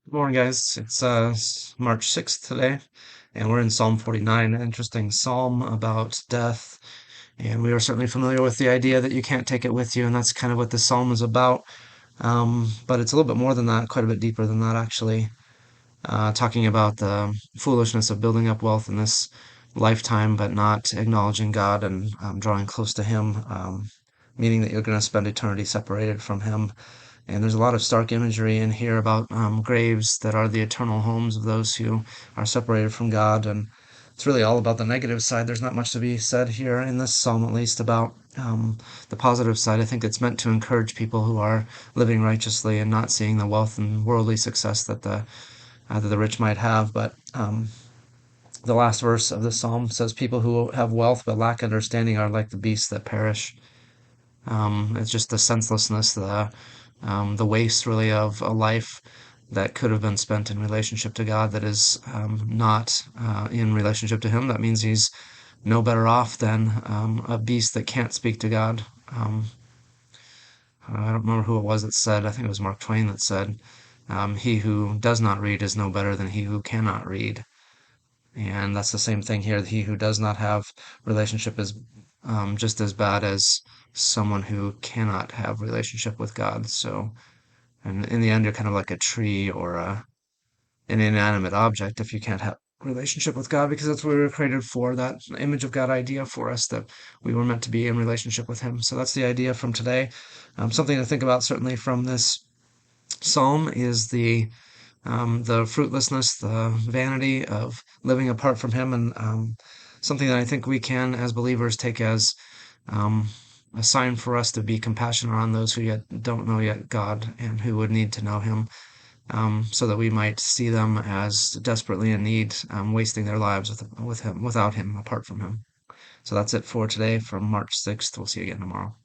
Good morning, guys. It's March 6th today, and we're in Psalm 49, an interesting psalm about death. And we are certainly familiar with the idea that you can't take it with you, and that's kind of what this psalm is about. But it's a little bit more than that, quite a bit deeper than that, actually. Talking about the foolishness of building up wealth in this lifetime, but not acknowledging God and drawing close to Him, meaning that you're going to spend eternity separated from Him. And there's a lot of stark imagery in here about graves that are the eternal homes of those who are separated from God. And it's really all about the negative side. There's not much to be said here in this psalm, at least, about the positive side. I think it's meant to encourage people who are living righteously and not seeing the wealth and worldly success that the rich might have. But the last verse of the psalm says, "People who have wealth but lack understanding are like the beasts that perish." It's just the senselessness, the waste really of a life that could have been spent in relationship to God that is not in relationship to Him. That means he's no better off than a beast that can't speak to God. I don't remember who it was that said, I think it was Mark Twain that said, he who does not read is no better than he who cannot read. And that's the same thing here. He who does not have relationship is just as bad as someone who cannot have relationship with God. So, and in the end, you're kind of like a tree or an inanimate object if you can't have relationship with God, because that's what we were created for, that image of God idea for us, that we were meant to be in relationship with Him. So that's the idea from today. Something to think about certainly from this psalm is the fruitlessness, the vanity of living apart from Him, and something that I think we can, as believers, take as um, a sign for us to be compassionate on those who yet don't know yet God and who would need to know Him, so that we might see them as desperately in need, wasting their lives with Him, without Him, apart from Him. So that's it for today from March 6th. We'll see you again tomorrow.